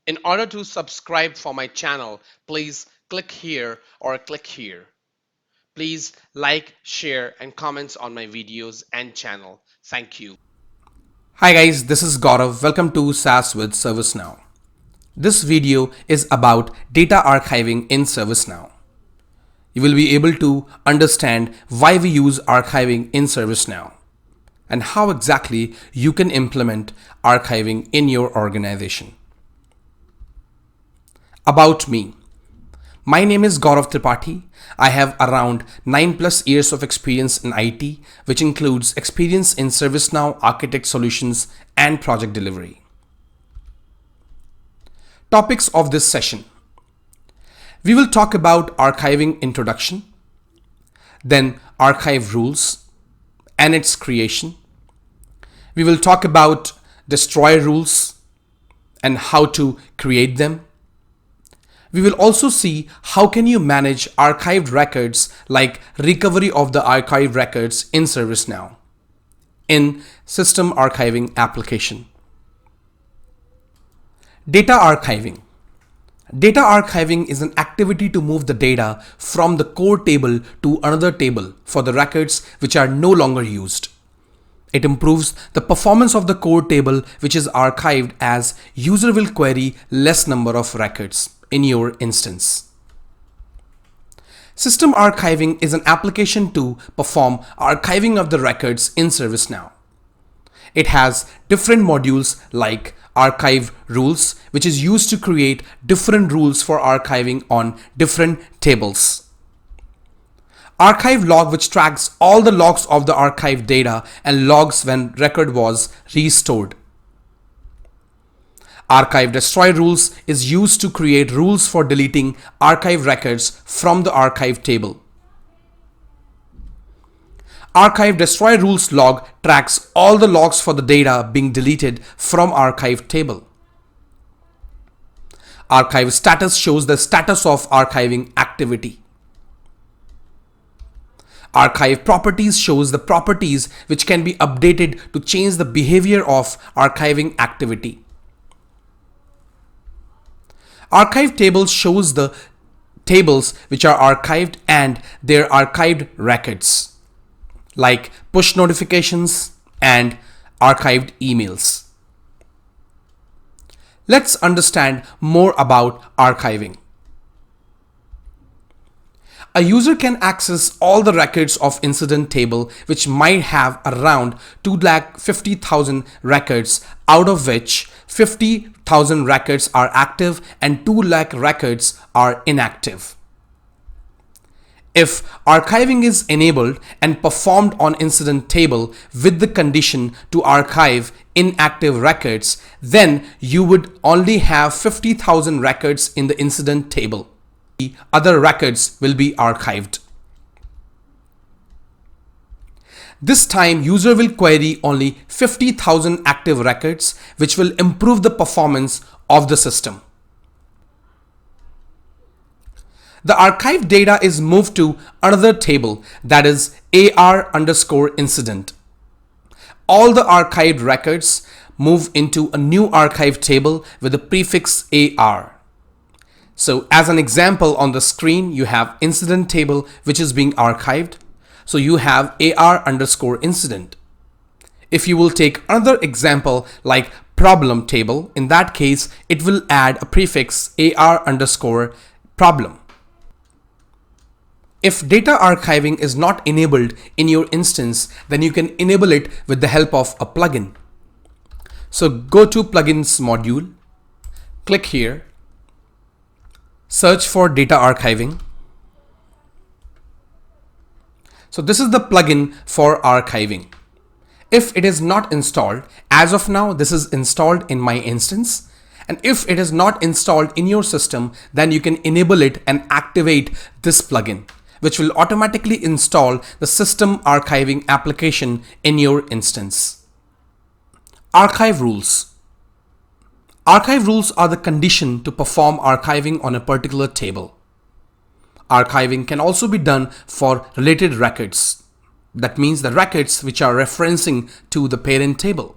In order to subscribe for my channel, please click here or click here. Please like, share, and comments on my videos and channel. Thank you. Hi guys, this is Gaurav. Welcome to SaaS with ServiceNow. This video is about data archiving in ServiceNow. You will be able to understand why we use archiving in ServiceNow and how exactly you can implement archiving in your organization. About me. My name is Gaurav Tripathi. I have around 9+ years of experience in IT, which includes experience in ServiceNow architect solutions and project delivery. Topics of this session. We will talk about archiving introduction, then archive rules and its creation. We will talk about destroy rules and how to create them. We will also see how can you manage archived records like recovery of the archived records in ServiceNow in system archiving application. Data archiving. Data archiving is an activity to move the data from the core table to another table for the records which are no longer used. It improves the performance of the core table which is archived as user will query less number of records in your instance. System archiving is an application to perform archiving of the records in ServiceNow. It has different modules like archive rules, which is used to create different rules for archiving on different tables. Archive log, which tracks all the logs of the archived data and logs when record was restored. Archive destroy rules is used to create rules for deleting archive records from the archive table. Archive destroy rules log tracks all the logs for the data being deleted from archive table. Archive status shows the status of archiving activity. Archive properties shows the properties which can be updated to change the behavior of archiving activity. Archive tables shows the tables which are archived and their archived records, like push notifications and archived emails. Let's understand more about archiving. A user can access all the records of incident table which might have around 250,000 records, out of which 50,000 records are active and 2 lakh records are inactive. If archiving is enabled and performed on incident table with the condition to archive inactive records, then you would only have 50,000 records in the incident table. The other records will be archived. This time user will query only 50,000 active records, which will improve the performance of the system. The archived data is moved to another table, that is AR_incident. All the archived records move into a new archive table with the prefix AR. So as an example on the screen, you have incident table which is being archived. So you have AR_incident. If you will take another example like problem table, in that case, it will add a prefix AR_problem. If data archiving is not enabled in your instance, then you can enable it with the help of a plugin. So go to plugins module, click here, search for data archiving. So this is the plugin for archiving. If it is not installed, as of now, this is installed in my instance. And if it is not installed in your system, then you can enable it and activate this plugin, which will automatically install the system archiving application in your instance. Archive rules. Archive rules are the condition to perform archiving on a particular table. Archiving can also be done for related records. That means the records which are referencing to the parent table.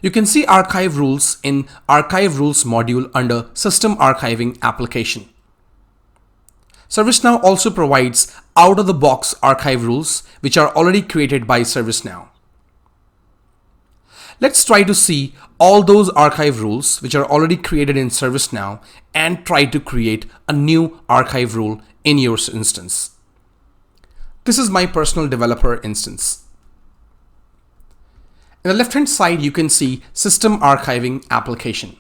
You can see archive rules in Archive Rules module under System Archiving application. ServiceNow also provides out-of-the-box archive rules which are already created by ServiceNow. Let's try to see all those archive rules which are already created in ServiceNow and try to create a new archive rule in your instance. This is my personal developer instance. In the left-hand side, you can see System Archiving application.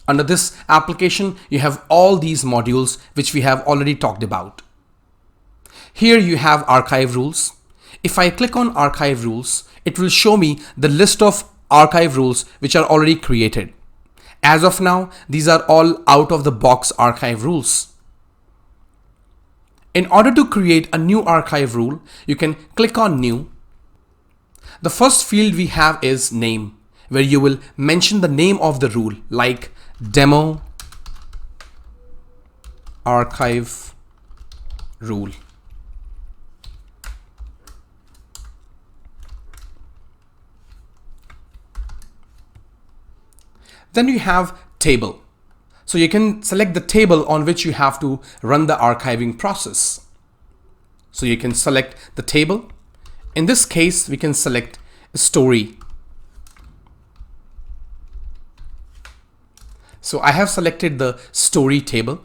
Under this application, you have all these modules which we have already talked about. Here you have archive rules. If I click on archive rules, it will show me the list of archive rules which are already created. As of now, these are all out-of-the-box archive rules. In order to create a new archive rule, you can click on New. The first field we have is Name, where you will mention the name of the rule, like Demo Archive Rule. Then you have Table. So you can select the table on which you have to run the archiving process. So you can select the table. In this case, we can select Story. So I have selected the Story table.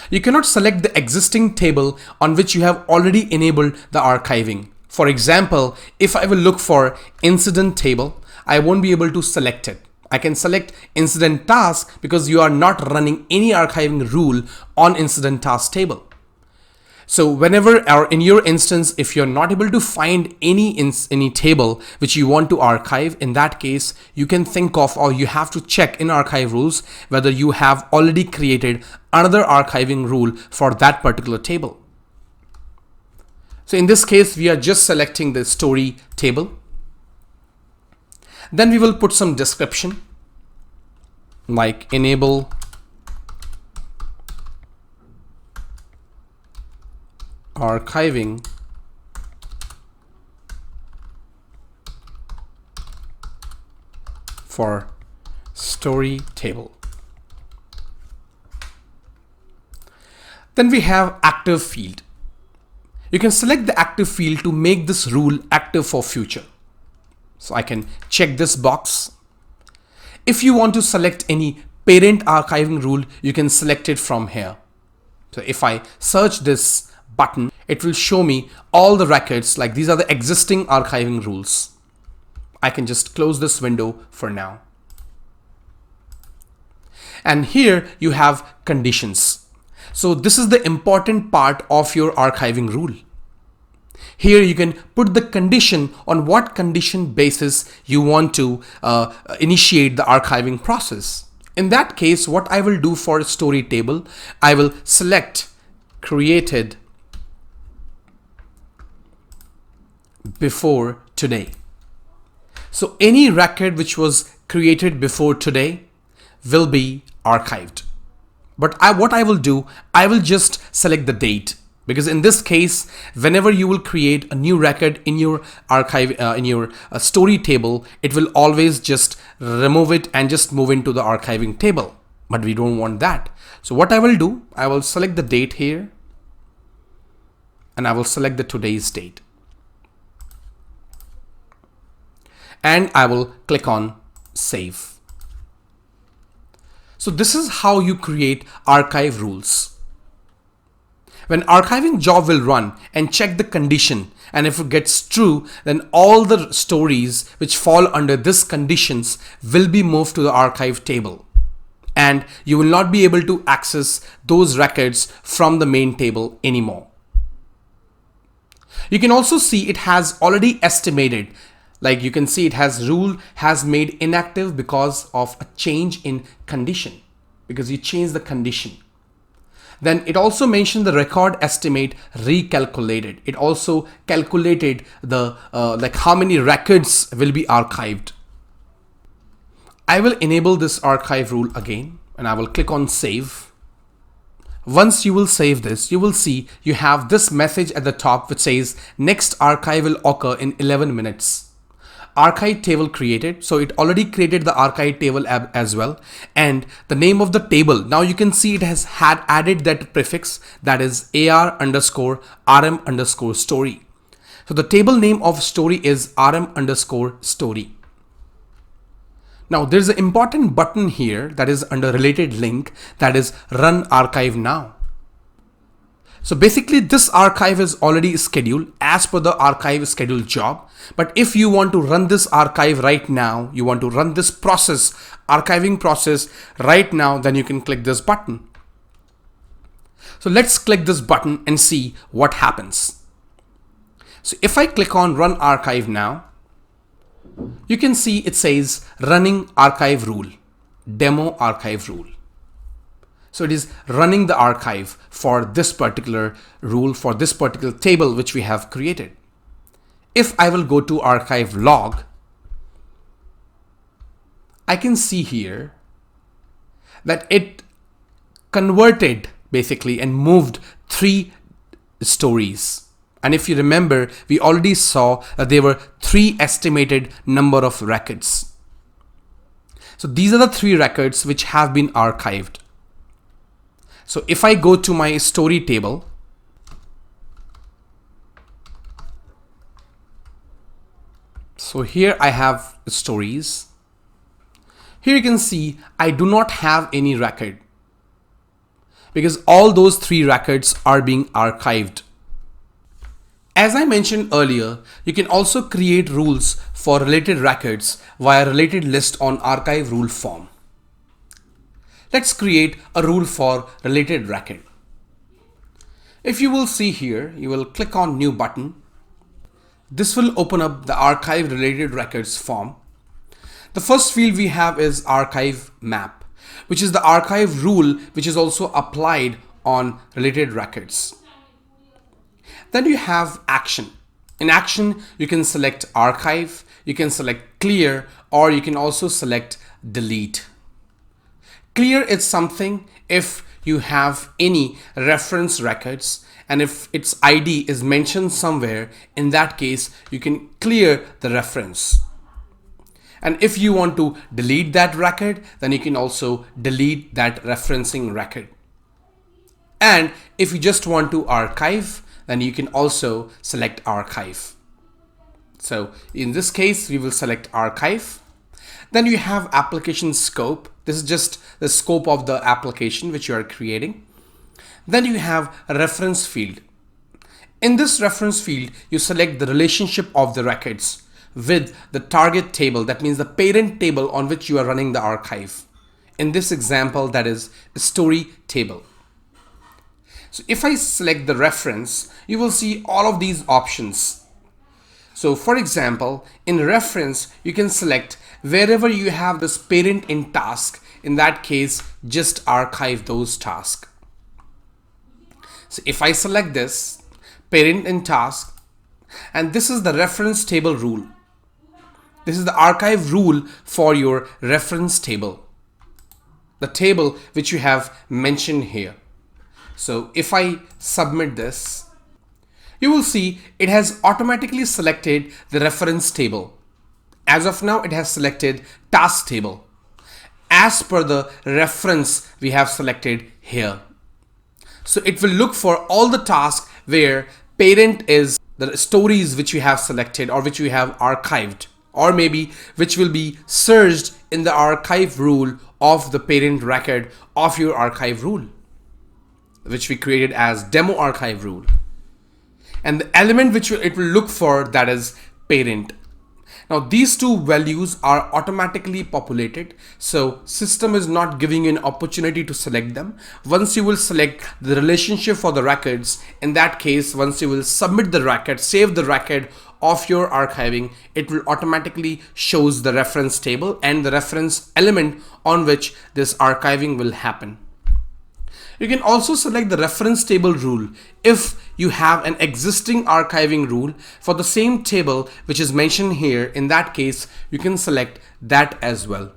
You cannot select the existing table on which you have already enabled the archiving. For example, if I will look for Incident table, I won't be able to select it. I can select Incident Task because you are not running any archiving rule on Incident Task table. So whenever or in your instance, if you're not able to find any table which you want to archive, in that case, you can think of, or you have to check in archive rules whether you have already created another archiving rule for that particular table. So in this case, we are just selecting the Story table. Then we will put some description like enable archiving for Story table. Then we have Active field. You can select the active field to make this rule active for future. So I can check this box. If you want to select any parent archiving rule, you can select it from here. So if I search this button, it will show me all the records, like these are the existing archiving rules. I can just close this window for now. And here you have conditions. So this is the important part of your archiving rule. Here you can put the condition on what condition basis you want to initiate the archiving process. In that case, what I will do for Story table, I will select created before today. So any record which was created before today will be archived. But what I will do, I will just select the date. Because in this case, whenever you will create a new record in your archive, in your Story table, it will always just remove it and just move into the archiving table. But we don't want that. So what I will do, I will select the date here and I will select the today's date. And I will click on Save. So this is how you create archive rules. When archiving job will run and check the condition, and if it gets true, then all the stories which fall under this conditions will be moved to the archive table. And you will not be able to access those records from the main table anymore. You can also see it has already estimated. Like you can see it has rule has made inactive because of a change in condition, because you changed the condition. Then it also mentioned the record estimate recalculated. It also calculated the like how many records will be archived. I will enable this archive rule again and I will click on Save. Once you will save this, you will see you have this message at the top which says next archive will occur in 11 minutes. archive table created. So it already created the archive table as well. And the name of the table, now you can see it has had added that prefix, that is AR underscore RM underscore story. So the table name of story is RM underscore story. Now there's an important button here that is under related link, that is run archive now. So basically this archive is already scheduled as per the archive scheduled job. But if you want to run this archive right now, you want to run this process, archiving process right now, then you can click this button. So let's click this button and see what happens. So if I click on run archive now, you can see it says running archive rule, demo archive rule. So it is running the archive for this particular rule, for this particular table which we have created. If I will go to archive log, I can see here that it converted basically and moved 3 stories. And if you remember, we already saw that there were 3 estimated number of records. So these are the 3 records which have been archived. So if I go to my story table, so here I have stories. Here you can see I do not have any record because all those 3 records are being archived. As I mentioned earlier, you can also create rules for related records via related list on archive rule form. Let's create a rule for related record. If you will see here, you will click on new button. This will open up the archive related records form. The first field we have is archive map, which is the archive rule which is also applied on related records. Then you have action. In action, you can select archive, you can select clear, or you can also select delete. Clear is something if you have any reference records and if its ID is mentioned somewhere, in that case, you can clear the reference. And if you want to delete that record, then you can also delete that referencing record. And if you just want to archive, then you can also select archive. So in this case, we will select archive. Then you have application scope. This is just the scope of the application which you are creating. Then you have a reference field. In this reference field, you select the relationship of the records with the target table. That means the parent table on which you are running the archive. In this example, that is a story table. So if I select the reference, you will see all of these options. So for example, in reference, you can select wherever you have this parent in task. In that case, just archive those tasks. So if I select this parent in task, and this is the reference table rule. This is the archive rule for your reference table, the table which you have mentioned here. So if I submit this, you will see it has automatically selected the reference table. As of now, it has selected task table as per the reference we have selected here. So it will look for all the tasks where parent is the stories which you have selected or which you have archived, or maybe which will be searched in the archive rule of the parent record of your archive rule, which we created as demo archive rule. And the element which it will look for, that is parent. Now these 2 values are automatically populated, so system is not giving you an opportunity to select them. Once you will select the relationship for the records, in that case, once you will submit the record, save the record of your archiving, it will automatically shows the reference table and the reference element on which this archiving will happen. You can also select the reference table rule if you have an existing archiving rule for the same table which is mentioned here. In that case, you can select that as well.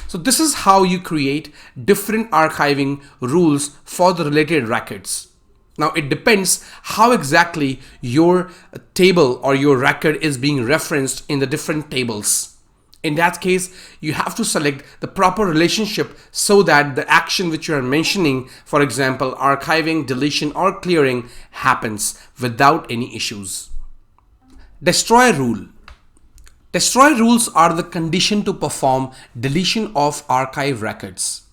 So this is how you create different archiving rules for the related records. Now it depends how exactly your table or your record is being referenced in the different tables. In that case, you have to select the proper relationship so that the action which you are mentioning, for example, archiving, deletion, or clearing, happens without any issues. Destroy rule. Destroy rules are the condition to perform deletion of archive records.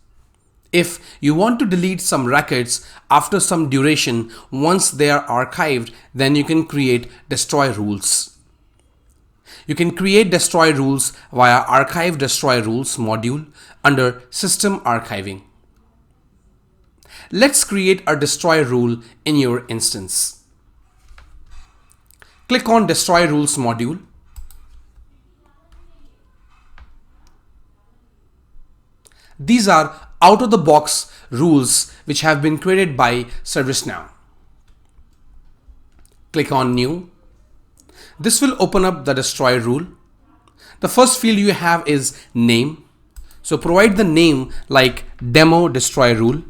If you want to delete some records after some duration, once they are archived, then you can create destroy rules. You can create destroy rules via archive destroy rules module under system archiving. Let's create a destroy rule in your instance. Click on destroy rules module. These are out-of-the-box rules which have been created by ServiceNow. Click on New. This will open up the destroy rule. The first field you have is name. So provide the name like demo destroy rule.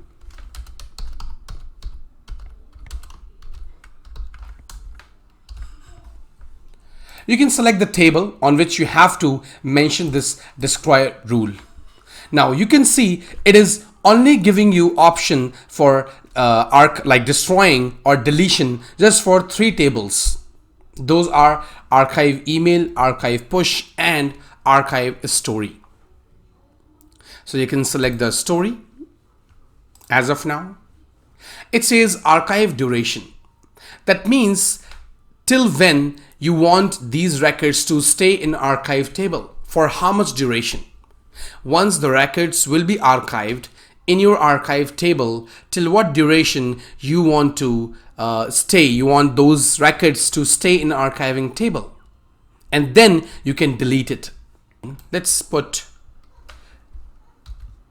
You can select the table on which you have to mention this destroy rule. Now you can see it is only giving you option for like destroying or deletion just for 3 tables. Those are archive email, archive push, and archive story. So you can select the story. As of now, it says archive duration. That means till when you want these records to stay in archive table, for how much duration. Once the records will be archived in your archive table, till what duration you want to stay. You want those records to stay in archiving table, and then you can delete it. Let's put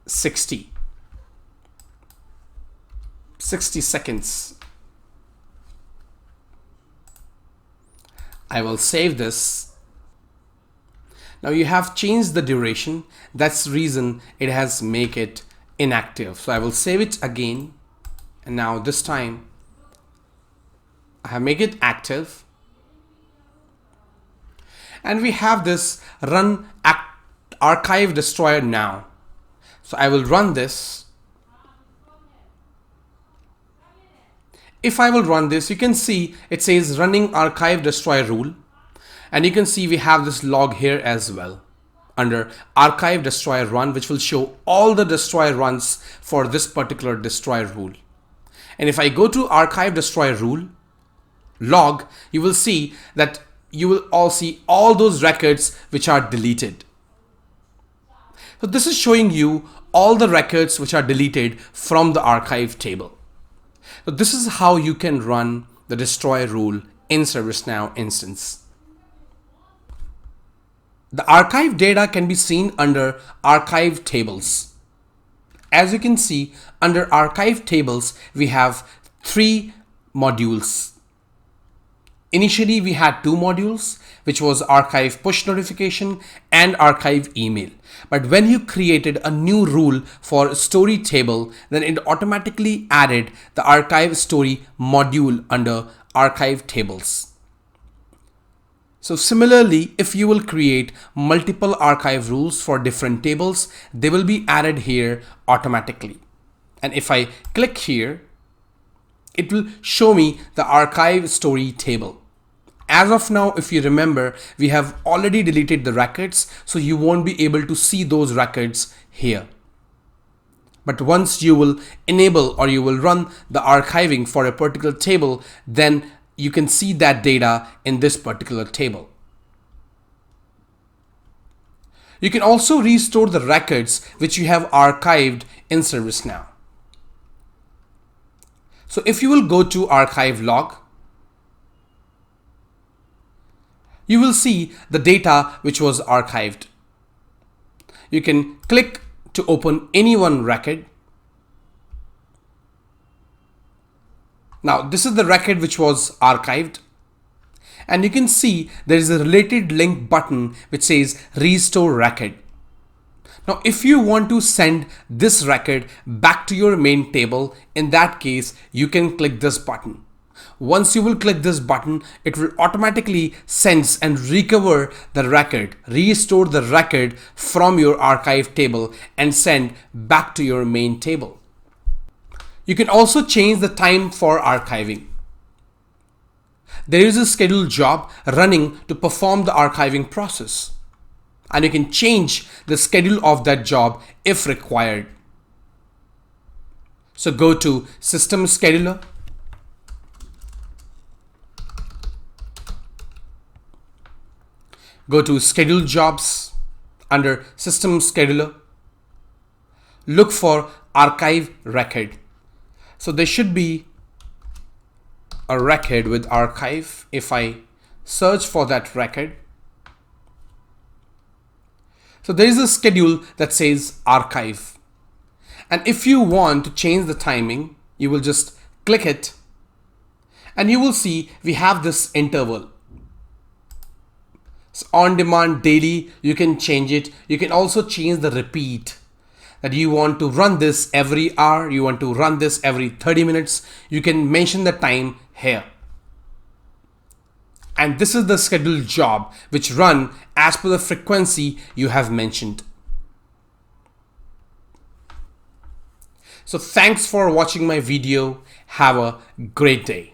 60 seconds. I will save this. Now you have changed the duration. That's the reason it has make it inactive. So I will save it again, and now this time I have make it active, and we have this run archive destroyer now. So I will run this. If I will run this, you can see it says running archive destroy rule, and you can see we have this log here as well under archive destroy run, which will show all the destroy runs for this particular destroy rule. And if I go to archive destroy rule log, you will see that you will all see all those records which are deleted. So this is showing you all the records which are deleted from the archive table. So this is how you can run the destroy rule in ServiceNow instance. The archive data can be seen under archive tables. As you can see, under archive tables, we have 3 modules. Initially, we had 2 modules, which was archive push notification and archive email. But when you created a new rule for story table, then it automatically added the archive story module under archive tables. So similarly, if you will create multiple archive rules for different tables, they will be added here automatically. And if I click here, it will show me the archive story table. As of now, if you remember, we have already deleted the records, so you won't be able to see those records here. But once you will enable or you will run the archiving for a particular table, then you can see that data in this particular table. You can also restore the records which you have archived in ServiceNow. So if you will go to archive log, you will see the data which was archived. You can click to open any one record. Now this is the record which was archived, and you can see there is a related link button which says restore record. Now, if you want to send this record back to your main table, in that case, you can click this button. Once you will click this button, it will automatically sense and recover the record, restore the record from your archive table and send back to your main table. You can also change the time for archiving. There is a scheduled job running to perform the archiving process, and you can change the schedule of that job if required. So go to System Scheduler, go to Schedule Jobs. Under System Scheduler, look for Archive Record. So there should be a record with archive. If I search for that record, so there is a schedule that says archive. And if you want to change the timing, you will just click it and you will see we have this interval. It's on demand daily. You can change it. You can also change the repeat, that you want to run this every hour, you want to run this every 30 minutes. You can mention the time here. And this is the scheduled job which run as per the frequency you have mentioned. So thanks for watching my video. Have a great day.